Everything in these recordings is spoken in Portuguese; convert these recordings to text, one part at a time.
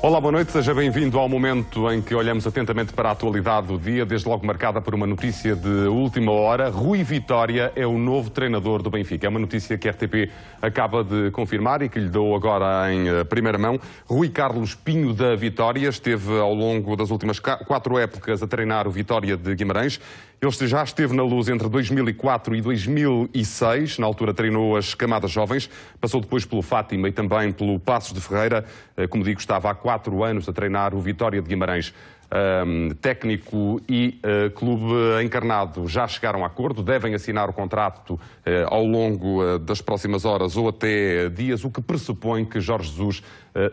Olá, boa noite, seja bem-vindo ao momento em que olhamos atentamente para a atualidade do dia, desde logo marcada por uma notícia de última hora. Rui Vitória é o novo treinador do Benfica. É uma notícia que a RTP acaba de confirmar e que lhe dou agora em primeira mão. Rui Carlos Pinho da Vitória esteve ao longo das últimas 4 épocas a treinar o Vitória de Guimarães. Ele já esteve na Luz entre 2004 e 2006, na altura treinou as camadas jovens, passou depois pelo Fátima e também pelo Passos de Ferreira. Como digo, estava há 4 anos a treinar o Vitória de Guimarães. Técnico e clube encarnado já chegaram a acordo, devem assinar o contrato ao longo das próximas horas ou até dias, o que pressupõe que Jorge Jesus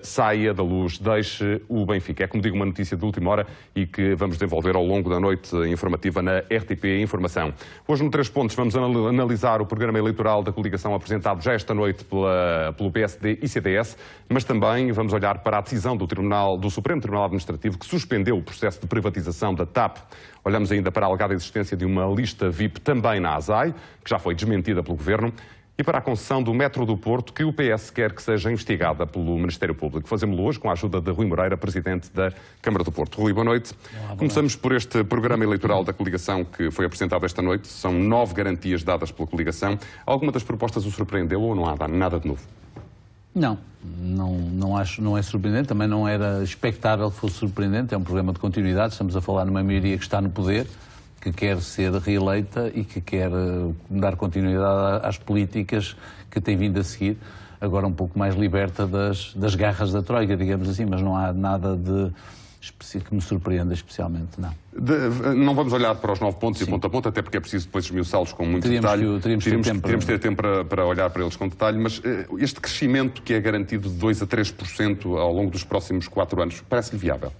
saia da Luz, deixe o Benfica. É, como digo, uma notícia de última hora e que vamos desenvolver ao longo da noite informativa na RTP Informação. Hoje, no 3 pontos, vamos analisar o programa eleitoral da coligação apresentado já esta noite pelo PSD e CDS, mas também vamos olhar para a decisão do Supremo Tribunal Administrativo que suspendeu o processo de privatização da TAP. Olhamos ainda para a alegada existência de uma lista VIP também na ASAI, que já foi desmentida pelo Governo, e para a concessão do metro do Porto, que o PS quer que seja investigada pelo Ministério Público. Fazemos-lo hoje com a ajuda de Rui Moreira, Presidente da Câmara do Porto. Rui, boa noite. Começamos por este programa eleitoral da coligação que foi apresentado esta noite. São 9 garantias dadas pela coligação. Alguma das propostas o surpreendeu ou não há nada de novo? Não acho, não é surpreendente, também não era expectável que fosse surpreendente, é um programa de continuidade, estamos a falar numa maioria que está no poder, que quer ser reeleita e que quer dar continuidade às políticas que tem vindo a seguir, agora um pouco mais liberta das garras da Troika, digamos assim, mas não há nada que me surpreenda especialmente, não. Não vamos olhar para os 9 pontos e ponto a ponto, até porque é preciso depois esmiuçá-los com muito detalhe. Teríamos ter tempo para olhar para eles com detalhe, mas este crescimento que é garantido de 2 a 3% ao longo dos próximos 4 anos, parece-lhe viável?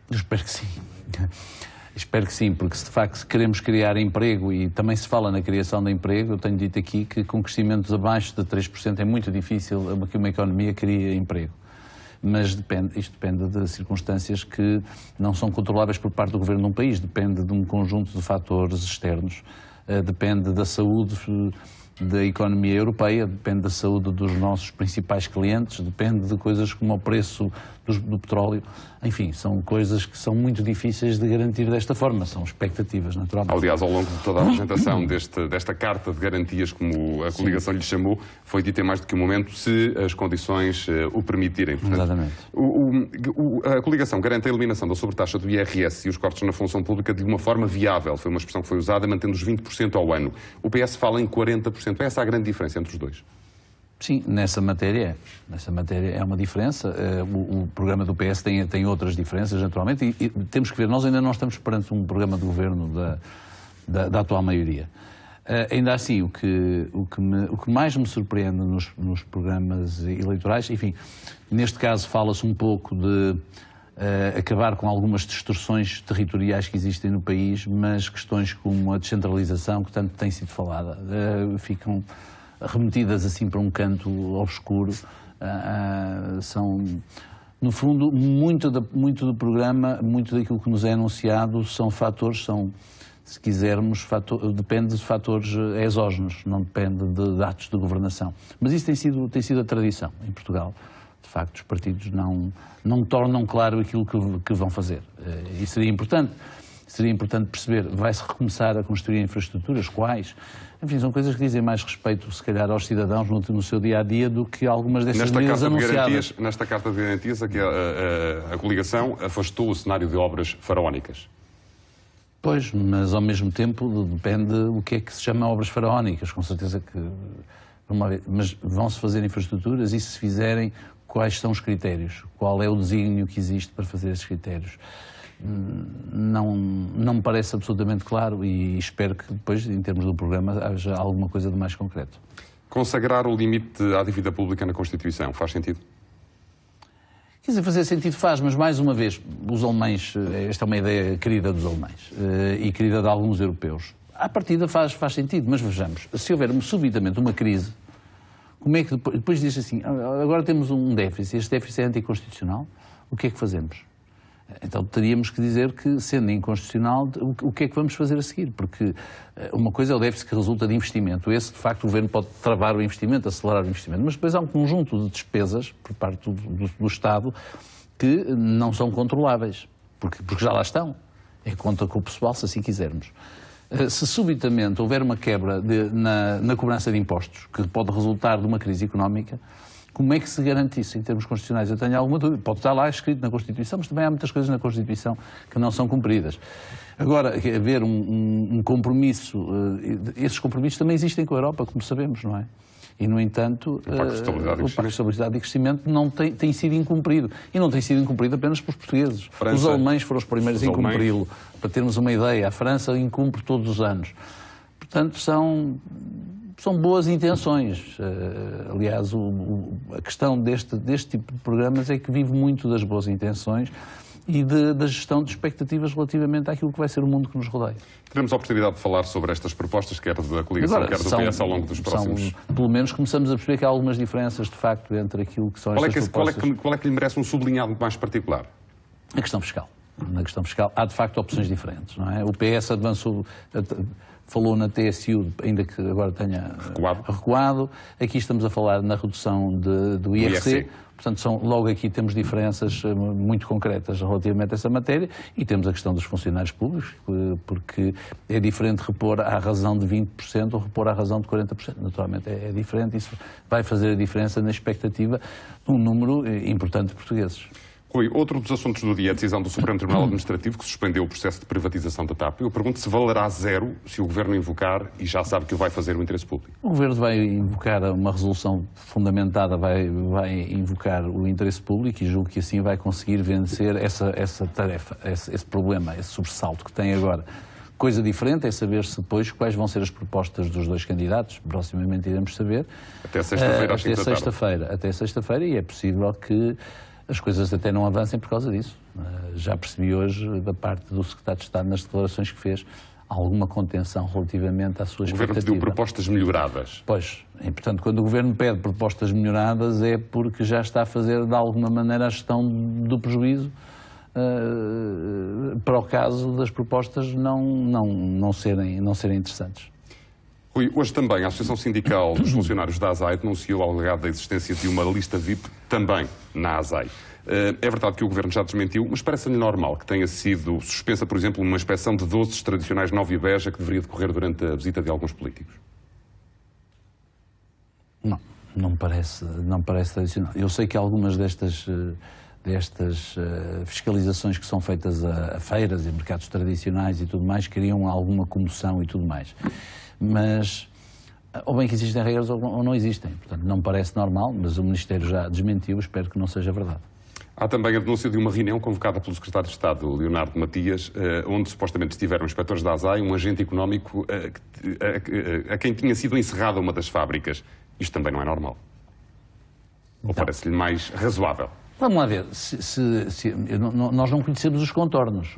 Eu espero que sim. Espero que sim, porque se de facto queremos criar emprego e também se fala na criação de emprego, eu tenho dito aqui que com crescimentos abaixo de 3% é muito difícil que uma economia crie emprego. Mas isto depende de circunstâncias que não são controláveis por parte do governo de um país, depende de um conjunto de fatores externos, depende da saúde da economia europeia, depende da saúde dos nossos principais clientes, depende de coisas como o preço do petróleo. Enfim, são coisas que são muito difíceis de garantir desta forma, são expectativas, naturalmente. Aliás, ao longo de toda a apresentação desta carta de garantias, como a coligação lhe chamou, foi dito em mais do que um momento, se as condições o permitirem. Portanto, exatamente. A coligação garante a eliminação da sobretaxa do IRS e os cortes na função pública de uma forma viável. Foi uma expressão que foi usada, mantendo os 20% ao ano. O PS fala em 40%. É essa a grande diferença entre os dois? Sim, nessa matéria é uma diferença. O programa do PS tem outras diferenças, naturalmente, e temos que ver, nós ainda não estamos perante um programa de governo da atual maioria. Ainda assim, o que mais me surpreende nos programas eleitorais, enfim, neste caso fala-se um pouco de acabar com algumas distorções territoriais que existem no país, mas questões como a descentralização, que tanto tem sido falada, ficam remetidas assim para um canto obscuro. São, no fundo, muito do programa, muito daquilo que nos é anunciado são fatores, se quisermos, depende de fatores exógenos, não depende de atos de governação. Mas isso tem sido a tradição em Portugal. De facto, os partidos não tornam claro aquilo que vão fazer. E seria importante perceber, vai-se recomeçar a construir infraestruturas, quais? Enfim, são coisas que dizem mais respeito, se calhar, aos cidadãos no seu dia-a-dia do que algumas dessas medidas anunciadas. Nesta Carta de Garantias, a coligação afastou o cenário de obras faraónicas. Pois, mas ao mesmo tempo depende o que é que se chama obras faraónicas, com certeza que... Mas vão-se fazer infraestruturas e se fizerem, quais são os critérios? Qual é o desígnio que existe para fazer esses critérios? Não me parece absolutamente claro e espero que depois, em termos do programa, haja alguma coisa de mais concreto. Consagrar o limite à dívida pública na Constituição, faz sentido? Quer dizer, fazer sentido faz, mas mais uma vez, os alemães, esta é uma ideia querida dos alemães e querida de alguns europeus. À partida faz sentido, mas vejamos, se houver subitamente uma crise, como é que depois diz assim, agora temos um déficit, este déficit é anticonstitucional, o que é que fazemos? Então teríamos que dizer que, sendo inconstitucional, o que é que vamos fazer a seguir? Porque uma coisa é o déficit que resulta de investimento. Esse, de facto, o Governo pode travar o investimento, acelerar o investimento. Mas depois há um conjunto de despesas, por parte do Estado, que não são controláveis, porque já lá estão. É conta com o pessoal, se assim quisermos. Se subitamente houver uma quebra na cobrança de impostos, que pode resultar de uma crise económica, como é que se garante isso em termos constitucionais? Eu tenho alguma dúvida. Pode estar lá escrito na Constituição, mas também há muitas coisas na Constituição que não são cumpridas. Agora, haver um compromisso, esses compromissos também existem com a Europa, como sabemos, não é? E, no entanto, o Pacto de Estabilidade e Crescimento não tem sido incumprido. E não tem sido incumprido apenas pelos portugueses. França, os alemães foram os primeiros a incumpri-lo. Para termos uma ideia, a França incumpre todos os anos. Portanto, são boas intenções. Aliás, a questão deste tipo de programas é que vive muito das boas intenções e da gestão de expectativas relativamente àquilo que vai ser o mundo que nos rodeia. Teremos a oportunidade de falar sobre estas propostas, quer da coligação, quer do PS, ao longo dos próximos... Pelo menos começamos a perceber que há algumas diferenças, de facto, entre aquilo que são estas propostas. Qual é que lhe merece um sublinhado mais particular? A questão fiscal. Na questão fiscal há, de facto, opções diferentes, não é? O PS avançou... Falou na TSU, ainda que agora tenha recuado. Aqui estamos a falar na redução do IRC. Portanto, logo aqui temos diferenças muito concretas relativamente a essa matéria e temos a questão dos funcionários públicos, porque é diferente repor à razão de 20% ou repor à razão de 40%. Naturalmente é diferente, isso vai fazer a diferença na expectativa de um número importante de portugueses. Rui, outro dos assuntos do dia é a decisão do Supremo Tribunal Administrativo que suspendeu o processo de privatização da TAP. Eu pergunto se valerá zero se o Governo invocar, e já sabe que o vai fazer, o interesse público. O Governo vai invocar uma resolução fundamentada, vai invocar o interesse público e julgo que assim vai conseguir vencer essa tarefa, esse problema, esse sobressalto que tem agora. Coisa diferente é saber-se depois quais vão ser as propostas dos dois candidatos. Proximamente iremos saber. Até sexta-feira, às 5 da tarde. Até sexta-feira, e é possível que as coisas até não avancem por causa disso. Já percebi hoje, da parte do Secretário de Estado, nas declarações que fez, alguma contenção relativamente à sua expectativa. O Governo pediu propostas melhoradas. Pois, e portanto, quando o Governo pede propostas melhoradas é porque já está a fazer, de alguma maneira, a gestão do prejuízo para o caso das propostas não serem interessantes. Rui, hoje também a Associação Sindical dos Funcionários da ASAI denunciou ao alegado da existência de uma lista VIP também na ASAI. É verdade que o Governo já desmentiu, mas parece-lhe normal que tenha sido suspensa, por exemplo, uma inspeção de doces tradicionais Nova e Beja que deveria decorrer durante a visita de alguns políticos? Não me parece tradicional. Eu sei que algumas destas fiscalizações que são feitas a feiras e mercados tradicionais e tudo mais criam alguma comoção e tudo mais. Mas, ou bem que existem regras ou não existem. Portanto, não me parece normal, mas o Ministério já desmentiu, espero que não seja verdade. Há também a denúncia de uma reunião convocada pelo Secretário de Estado, Leonardo Matias, onde supostamente estiveram inspectores da ASAI, um agente económico a quem tinha sido encerrada uma das fábricas. Isto também não é normal? Ou parece-lhe mais razoável? Vamos lá ver, nós não conhecemos os contornos,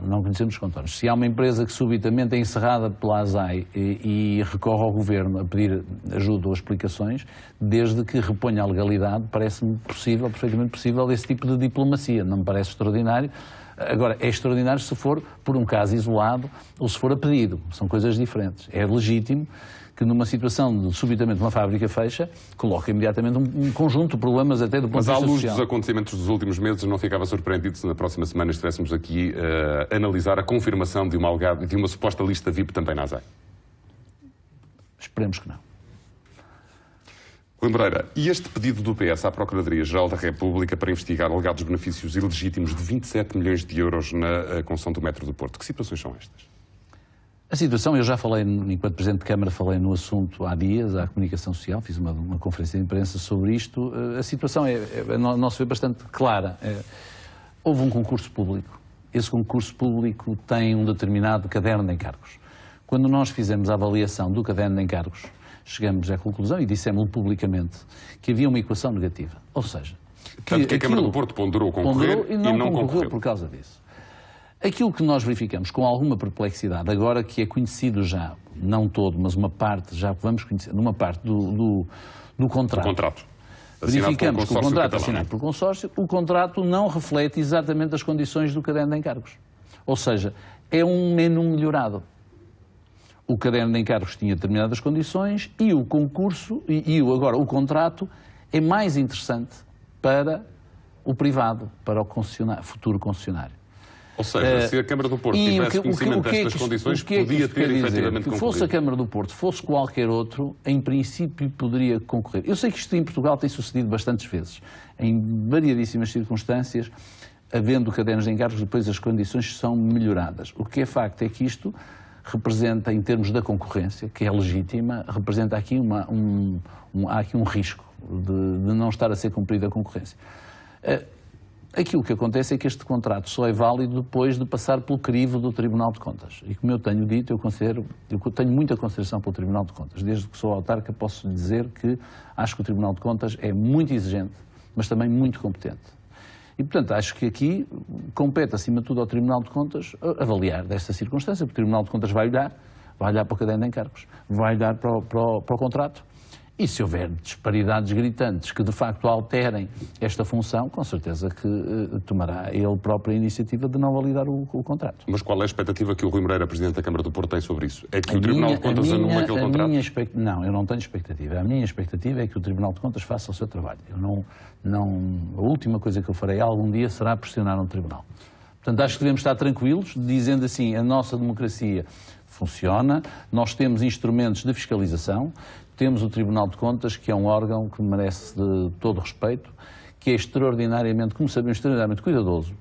Se há uma empresa que subitamente é encerrada pela ASAI e recorre ao Governo a pedir ajuda ou explicações, desde que reponha a legalidade, parece-me possível, perfeitamente possível, esse tipo de diplomacia. Não me parece extraordinário. Agora, é extraordinário se for por um caso isolado ou se for a pedido. São coisas diferentes. É legítimo que numa situação de subitamente uma fábrica fecha, coloca imediatamente um conjunto de problemas até do ponto de vista social. Mas à luz dos acontecimentos dos últimos meses, não ficava surpreendido se na próxima semana estivéssemos aqui a analisar a confirmação de uma suposta lista VIP também na ASAI? Esperemos que não. Rui Moreira, e este pedido do PS à Procuradoria-Geral da República para investigar alegados benefícios ilegítimos de 27 milhões de euros na concessão do metro do Porto, que situações são estas? A situação, eu já falei, enquanto Presidente de Câmara, falei no assunto há dias, à Comunicação Social, fiz uma conferência de imprensa sobre isto. A situação a nosso ver, bastante clara. Houve um concurso público. Esse concurso público tem um determinado caderno de encargos. Quando nós fizemos a avaliação do caderno de encargos, chegamos à conclusão, e dissemos-lo publicamente, que havia uma equação negativa. Ou seja, que a Câmara do Porto ponderou concorrer e não concorreu por causa disso. Aquilo que nós verificamos com alguma perplexidade, agora que é conhecido já, não todo, mas uma parte, já vamos conhecer, numa parte do contrato. Verificamos que o contrato assinado pelo consórcio, o contrato não reflete exatamente as condições do caderno de encargos. Ou seja, é um menu melhorado. O caderno de encargos tinha determinadas condições e o concurso, agora o contrato, é mais interessante para o privado para o futuro concessionário. Ou seja, se a Câmara do Porto tivesse conhecimento destas condições, podia ter efetivamente concorrido. Se fosse a Câmara do Porto, fosse qualquer outro, em princípio poderia concorrer. Eu sei que isto em Portugal tem sucedido bastantes vezes, em variadíssimas circunstâncias, havendo cadernos de encargos, depois as condições são melhoradas. O que é facto é que isto representa, em termos da concorrência, que é legítima, representa aqui há aqui um risco de não estar a ser cumprida a concorrência. Aquilo que acontece é que este contrato só é válido depois de passar pelo crivo do Tribunal de Contas. E como eu tenho dito, eu tenho muita consideração pelo Tribunal de Contas. Desde que sou autarca posso dizer que acho que o Tribunal de Contas é muito exigente, mas também muito competente. E, portanto, acho que aqui compete, acima de tudo, ao Tribunal de Contas avaliar desta circunstância, porque o Tribunal de Contas vai olhar para o caderno de encargos, vai olhar para o contrato. E se houver disparidades gritantes que de facto alterem esta função, com certeza que tomará ele próprio a iniciativa de não validar o contrato. Mas qual é a expectativa que o Rui Moreira, Presidente da Câmara do Porto, tem sobre isso? É que o Tribunal de Contas anule aquele contrato? Não, eu não tenho expectativa. A minha expectativa é que o Tribunal de Contas faça o seu trabalho. A última coisa que eu farei algum dia será pressionar um tribunal. Portanto, acho que devemos estar tranquilos, dizendo assim, a nossa democracia funciona, nós temos instrumentos de fiscalização, temos o Tribunal de Contas, que é um órgão que merece de todo respeito, que é extraordinariamente, como sabemos, extraordinariamente cuidadoso.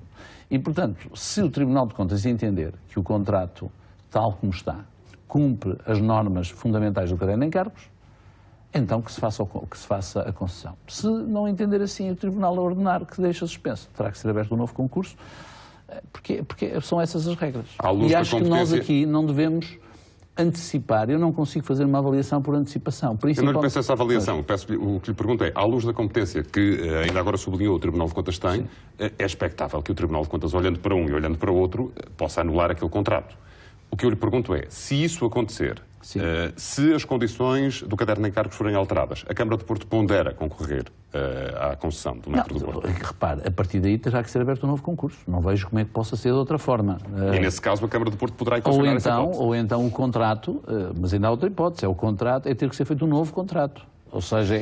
E, portanto, se o Tribunal de Contas entender que o contrato, tal como está, cumpre as normas fundamentais do caderno de encargos, então que se faça a concessão. Se não entender assim, o Tribunal a ordenar que deixa suspenso, terá que ser aberto um novo concurso, porque são essas as regras. E acho que nós aqui não devemos antecipar. Eu não consigo fazer uma avaliação por antecipação. Eu não lhe peço essa avaliação. O que lhe pergunto é, à luz da competência que ainda agora sublinhou o Tribunal de Contas tem, é expectável que o Tribunal de Contas, olhando para um e olhando para o outro, possa anular aquele contrato. O que eu lhe pergunto é, se isso acontecer, se as condições do caderno de encargos forem alteradas, a Câmara de Porto pondera concorrer à concessão do metro do Porto? Repare, a partir daí terá que ser aberto um novo concurso. Não vejo como é que possa ser de outra forma. E nesse caso a Câmara de Porto poderá considerar essa hipótese? Ou então o contrato, mas ainda há outra hipótese, o contrato é ter que ser feito um novo contrato. Ou seja,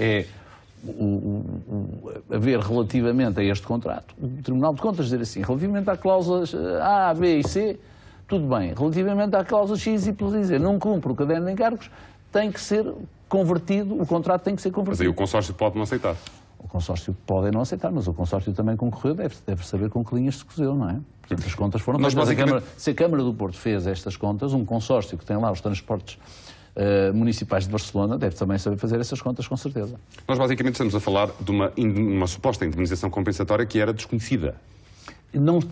haver relativamente a este contrato, o Tribunal de Contas dizer assim, relativamente a cláusulas A, B e C, tudo bem. Relativamente à cláusula X, Y e Z, não cumpre o caderno de encargos, tem que ser convertido, o contrato tem que ser convertido. Mas aí o consórcio pode não aceitar. O consórcio pode não aceitar, mas o consórcio também concorreu, deve saber com que linhas se cozeu, não é? Portanto, as contas foram feitas. Basicamente... Se a Câmara do Porto fez estas contas, um consórcio que tem lá os transportes municipais de Barcelona deve também saber fazer essas contas, com certeza. Nós basicamente estamos a falar de uma suposta indemnização compensatória que era desconhecida.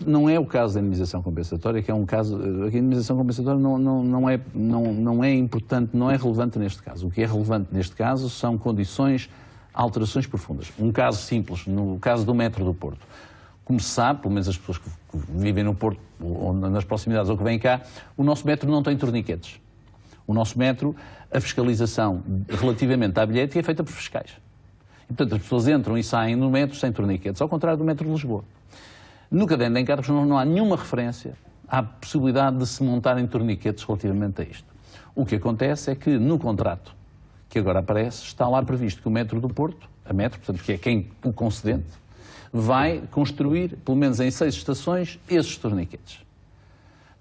Não é o caso da indemnização compensatória, que é um caso... A indemnização compensatória não é importante, não é relevante neste caso. O que é relevante neste caso são condições, alterações profundas. Um caso simples, no caso do metro do Porto. Como se sabe, pelo menos as pessoas que vivem no Porto, ou nas proximidades, ou que vêm cá, o nosso metro não tem torniquetes. O nosso metro, a fiscalização relativamente à bilhete é feita por fiscais. E, portanto, as pessoas entram e saem no metro sem torniquetes, ao contrário do metro de Lisboa. No caderno de encargos não há nenhuma referência à possibilidade de se montarem torniquetes relativamente a isto. O que acontece é que no contrato que agora aparece está lá previsto que o metro do Porto, a metro, portanto, que é quem o concedente, vai construir, pelo menos em 6 estações, esses torniquetes.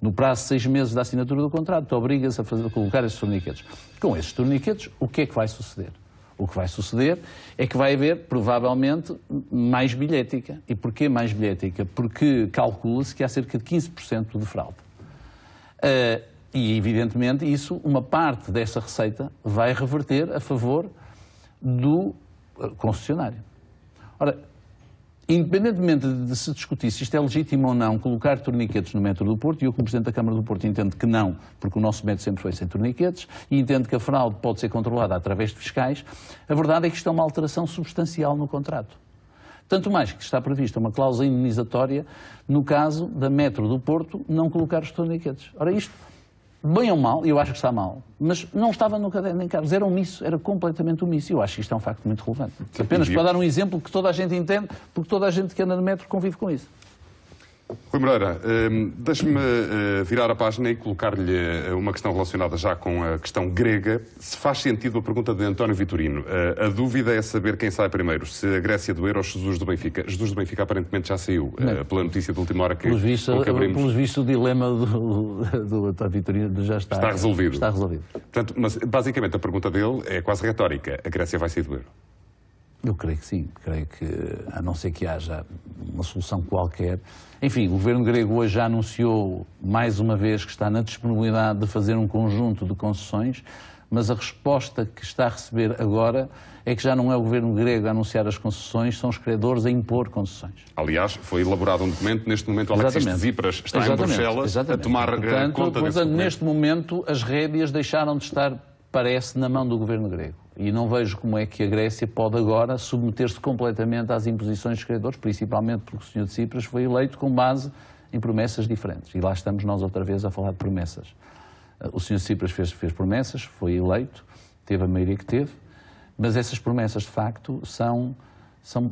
No prazo de 6 meses da assinatura do contrato, obriga-se a colocar esses torniquetes. Com esses torniquetes, o que é que vai suceder? O que vai suceder é que vai haver, provavelmente, mais bilhética. E porquê mais bilhética? Porque calcula-se que há cerca de 15% de fraude. E, evidentemente, uma parte dessa receita vai reverter a favor do concessionário. Ora, independentemente de se discutir se isto é legítimo ou não colocar torniquetes no metro do Porto, e eu como Presidente da Câmara do Porto entendo que não, porque o nosso metro sempre foi sem torniquetes, e entendo que a fraude pode ser controlada através de fiscais, a verdade é que isto é uma alteração substancial no contrato. Tanto mais que está prevista uma cláusula indemnizatória no caso da metro do Porto não colocar os torniquetes. Ora, isto, bem ou mal, e eu acho que está mal, mas não estava no caderno de encargos, era omisso, era completamente omisso, e eu acho que isto é um facto muito relevante. Apenas para dar um exemplo que toda a gente entende, porque toda a gente que anda no metro convive com isso. Rui Moreira, deixe-me virar a página e colocar-lhe uma questão relacionada já com a questão grega. Se faz sentido a pergunta de António Vitorino. A dúvida é saber quem sai primeiro, se a Grécia do Euro ou Jesus do Benfica. Jesus do Benfica aparentemente já saiu, pela notícia de última hora que abrimos. Pelos vistos, o dilema do António Vitorino já está resolvido. Está resolvido. Portanto, mas basicamente a pergunta dele é quase retórica. A Grécia vai sair do Euro? Eu creio que sim. Creio que, a não ser que haja uma solução qualquer. Enfim, o governo grego hoje já anunciou mais uma vez que está na disponibilidade de fazer um conjunto de concessões, mas a resposta que está a receber agora é que já não é o governo grego a anunciar as concessões, são os credores a impor concessões. Aliás, foi elaborado um documento, neste momento o Alexis Tsipras está em Bruxelas a tomar conta desse documento. Neste momento as rédeas deixaram de estar, parece, na mão do governo grego. E não vejo como é que a Grécia pode agora submeter-se completamente às imposições dos credores, principalmente porque o Sr. Tsipras foi eleito com base em promessas diferentes. E lá estamos nós outra vez a falar de promessas. O Sr. Tsipras fez promessas, foi eleito, teve a maioria que teve, mas essas promessas, de facto,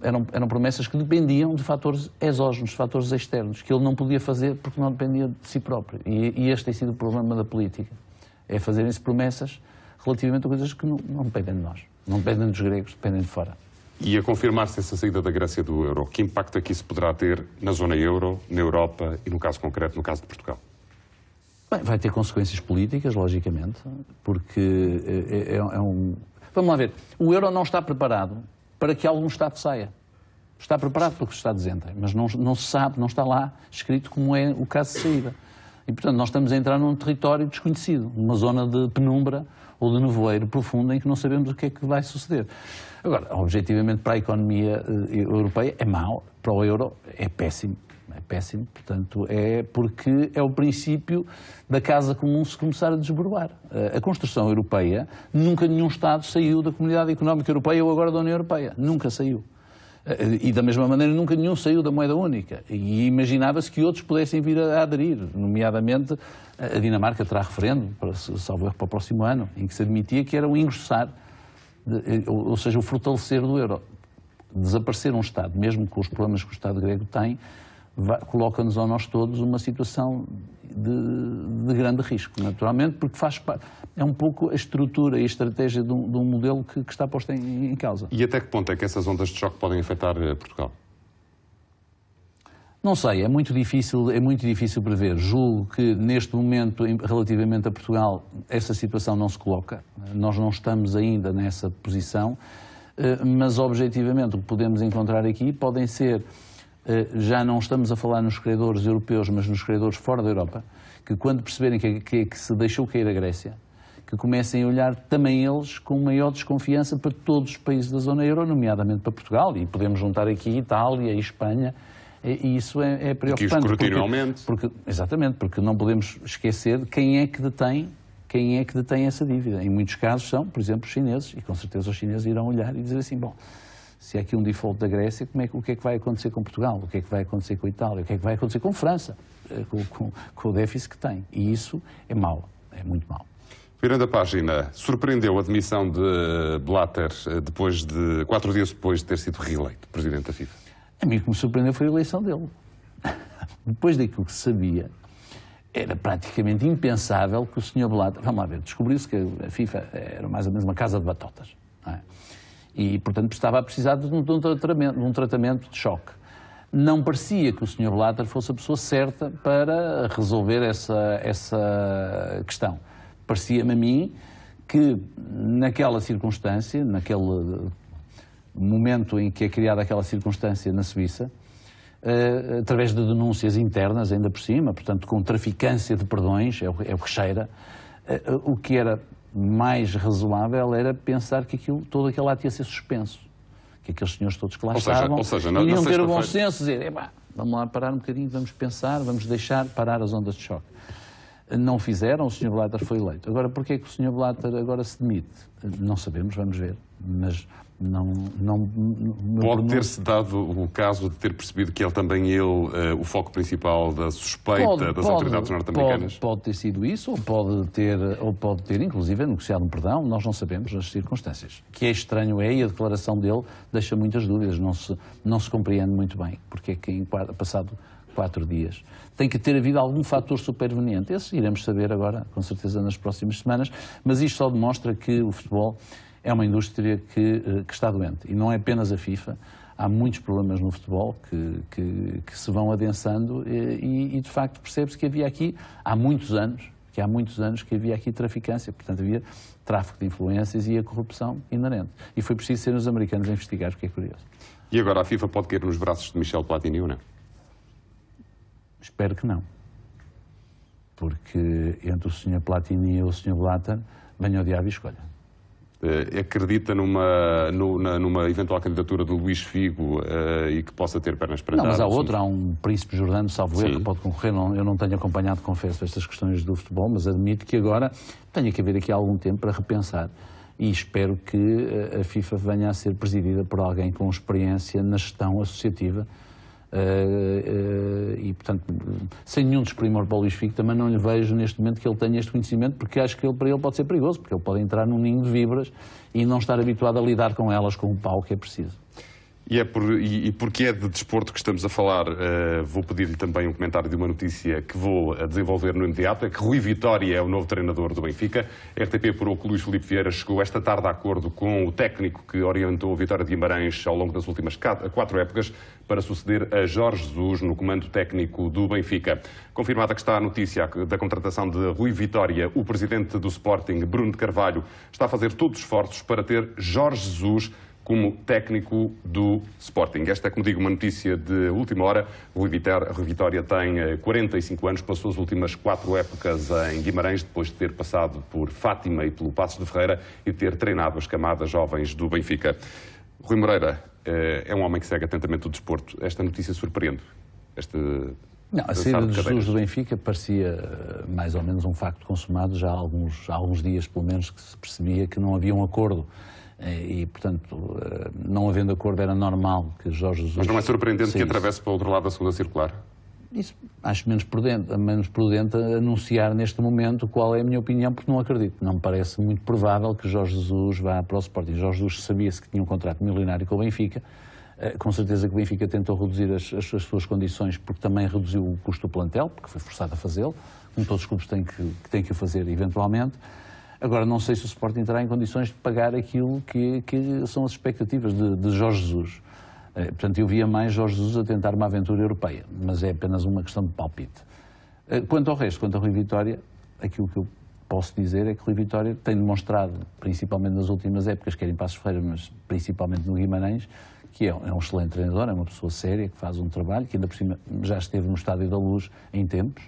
eram promessas que dependiam de fatores exógenos, de fatores externos, que ele não podia fazer porque não dependia de si próprio. E este tem sido o problema da política. É fazerem-se promessas relativamente a coisas que não dependem de nós. Não dependem dos gregos, dependem de fora. E a confirmar-se essa saída da Grécia do euro, que impacto é que isso poderá ter na zona euro, na Europa e, no caso concreto, no caso de Portugal? Bem, vai ter consequências políticas, logicamente, porque Vamos lá ver. O euro não está preparado para que algum Estado saia. Está preparado para que os Estados entrem, mas não se sabe, não está lá escrito como é o caso de saída. E, portanto, nós estamos a entrar num território desconhecido, numa zona de penumbra ou de nevoeiro profundo em que não sabemos o que é que vai suceder. Agora, objetivamente, para a economia europeia é mau, para o euro é péssimo. É péssimo, portanto, é porque é o princípio da casa comum se começar a desboroar. A construção europeia, nunca nenhum Estado saiu da Comunidade Económica Europeia ou agora da União Europeia. Nunca saiu. E da mesma maneira nunca nenhum saiu da moeda única. E imaginava-se que outros pudessem vir a aderir, nomeadamente a Dinamarca terá referendo, salvo erro, para o próximo ano, em que se admitia que era o engrossar, ou seja, o fortalecer do euro. Desaparecer um Estado, mesmo com os problemas que o Estado grego tem, coloca-nos a nós todos uma situação de grande risco, naturalmente, porque é um pouco a estrutura e a estratégia de um modelo que está posto em causa. E até que ponto é que essas ondas de choque podem afetar Portugal? Não sei, é muito difícil prever. Julgo que neste momento, relativamente a Portugal, essa situação não se coloca. Nós não estamos ainda nessa posição, mas objetivamente o que podemos encontrar aqui podem ser, já não estamos a falar nos credores europeus, mas nos credores fora da Europa, que quando perceberem que se deixou cair a Grécia, que comecem a olhar também eles com maior desconfiança para todos os países da zona euro, nomeadamente para Portugal, e podemos juntar aqui Itália e Espanha, e isso é preocupante. Que o escrutínio aumente. Exatamente, porque não podemos esquecer de quem é que detém essa dívida. Em muitos casos são, por exemplo, os chineses, e com certeza os chineses irão olhar e dizer assim, bom, se há aqui um default da Grécia, o que é que vai acontecer com Portugal? O que é que vai acontecer com a Itália? O que é que vai acontecer com a França? Com o déficit que tem. E isso é mau, é muito mau. Virando a página, surpreendeu a demissão de Blatter 4 dias depois de ter sido reeleito Presidente da FIFA? A mim o que me surpreendeu foi a eleição dele. Depois daquilo que se sabia, era praticamente impensável que o Sr. Blatter... Vamos lá ver, descobriu-se que a FIFA era mais ou menos uma casa de batotas. Não é? E, portanto, estava a precisar de um tratamento de choque. Não parecia que o Sr. Blatter fosse a pessoa certa para resolver essa questão. Parecia-me a mim que, naquela circunstância, naquele momento em que é criada aquela circunstância na Suíça, através de denúncias internas, ainda por cima, portanto, com traficância de perdões, é o que cheira, o que era mais razoável era pensar que todo aquele ato ia ser suspenso. Que aqueles senhores todos que lá estavam iriam ter o bom senso de dizer, vamos lá parar um bocadinho, vamos pensar, vamos deixar parar as ondas de choque. Não fizeram, o Sr. Blatter foi eleito. Agora, porquê é que o Sr. Blatter agora se demite? Não sabemos, vamos ver. Mas pode ter-se dado o caso de ter percebido que o foco principal da suspeita das autoridades norte-americanas? Pode ter sido isso, ou pode ter inclusive negociado um perdão, nós não sabemos as circunstâncias. O que é estranho e a declaração dele deixa muitas dúvidas, não se compreende muito bem, porque é que passado 4 dias. Tem que ter havido algum fator superveniente. Esse iremos saber agora, com certeza, nas próximas semanas, mas isto só demonstra que o futebol é uma indústria que está doente. E não é apenas a FIFA. Há muitos problemas no futebol que se vão adensando e de facto, percebe-se que havia aqui, há muitos anos que havia aqui traficância, portanto havia tráfico de influências e a corrupção inerente. E foi preciso ser os americanos a investigar, o que é curioso. E agora a FIFA pode cair nos braços de Michel Platini ou não? Espero que não. Porque entre o Sr. Platini e o Sr. Blatter, venha o diabo e escolha. Acredita numa eventual candidatura do Luís Figo e que possa ter pernas para andar? Não, mas há outro, há um príncipe jordano, salvo erro, que pode concorrer. Eu não tenho acompanhado, confesso, estas questões do futebol, mas admito que agora tenha que haver aqui algum tempo para repensar. E espero que a FIFA venha a ser presidida por alguém com experiência na gestão associativa. E, portanto, sem nenhum desprimor para o Luís Figo, também não lhe vejo neste momento que ele tenha este conhecimento, porque acho que para ele pode ser perigoso, porque ele pode entrar num ninho de víboras e não estar habituado a lidar com elas com o pau que é preciso. E porque é de desporto que estamos a falar, vou pedir-lhe também um comentário de uma notícia que vou desenvolver no imediato, é que Rui Vitória é o novo treinador do Benfica. A RTP apurou que Luís Filipe Vieira chegou esta tarde a acordo com o técnico que orientou a Vitória de Guimarães ao longo das últimas 4 épocas para suceder a Jorge Jesus no comando técnico do Benfica. Confirmada que está a notícia da contratação de Rui Vitória, o presidente do Sporting, Bruno de Carvalho, está a fazer todos os esforços para ter Jorge Jesus como técnico do Sporting. Esta é, como digo, uma notícia de última hora. Rui Vitória tem 45 anos, passou as últimas 4 épocas em Guimarães, depois de ter passado por Fátima e pelo Passos de Ferreira e ter treinado as camadas jovens do Benfica. Rui Moreira é um homem que segue atentamente o desporto. Esta notícia surpreende? Não, a saída de Jesus do Benfica parecia mais ou menos um facto consumado. Já há alguns dias, pelo menos, que se percebia que não havia um acordo. E, portanto, não havendo acordo, era normal que Jorge Jesus... Mas não é surpreendente que atravesse para o outro lado da segunda circular? Isso acho menos prudente anunciar neste momento qual é a minha opinião, porque não acredito. Não me parece muito provável que Jorge Jesus vá para o Sporting. Jorge Jesus sabia-se que tinha um contrato milionário com o Benfica. Com certeza que o Benfica tentou reduzir as suas condições, porque também reduziu o custo do plantel, porque foi forçado a fazê-lo, como todos os clubes têm que o fazer eventualmente. Agora, não sei se o Sporting terá em condições de pagar aquilo que são as expectativas de Jorge Jesus. Portanto, eu via mais Jorge Jesus a tentar uma aventura europeia, mas é apenas uma questão de palpite. Quanto ao resto, quanto a Rui Vitória, aquilo que eu posso dizer é que Rui Vitória tem demonstrado, principalmente nas últimas épocas, quer em Passos Ferreira, mas principalmente no Guimarães, que é um excelente treinador, é uma pessoa séria, que faz um trabalho, que ainda por cima já esteve no Estádio da Luz em tempos.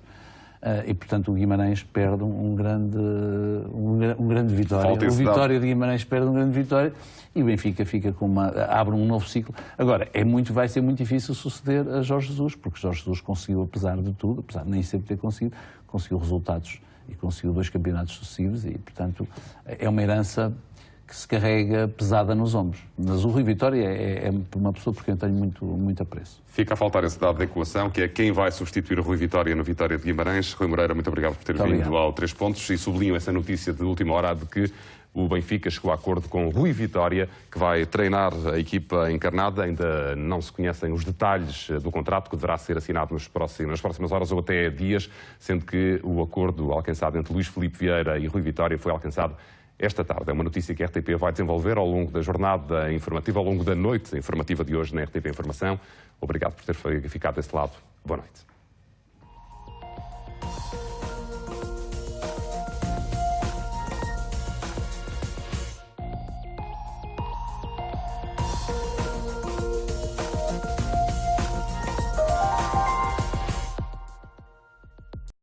E, portanto, o Guimarães perde um grande Vitória. O Vitória de Guimarães perde um grande Vitória e o Benfica abre um novo ciclo. Agora, vai ser muito difícil suceder a Jorge Jesus, porque Jorge Jesus conseguiu, apesar de tudo, apesar de nem sempre ter conseguiu resultados e conseguiu 2 campeonatos sucessivos e, portanto, é uma herança que se carrega pesada nos ombros. Mas o Rui Vitória é uma pessoa por quem eu tenho muito apreço. Fica a faltar esse dado de equação, que é quem vai substituir o Rui Vitória no Vitória de Guimarães. Rui Moreira, muito obrigado por ter vindo ao 3 Pontos e sublinho essa notícia de última hora de que o Benfica chegou a acordo com Rui Vitória, que vai treinar a equipa encarnada. Ainda não se conhecem os detalhes do contrato, que deverá ser assinado nas próximas horas ou até dias, sendo que o acordo alcançado entre Luís Filipe Vieira e Rui Vitória foi alcançado esta tarde. É uma notícia que a RTP vai desenvolver ao longo da jornada informativa, ao longo da noite informativa de hoje na RTP Informação. Obrigado por ter ficado desse lado. Boa noite.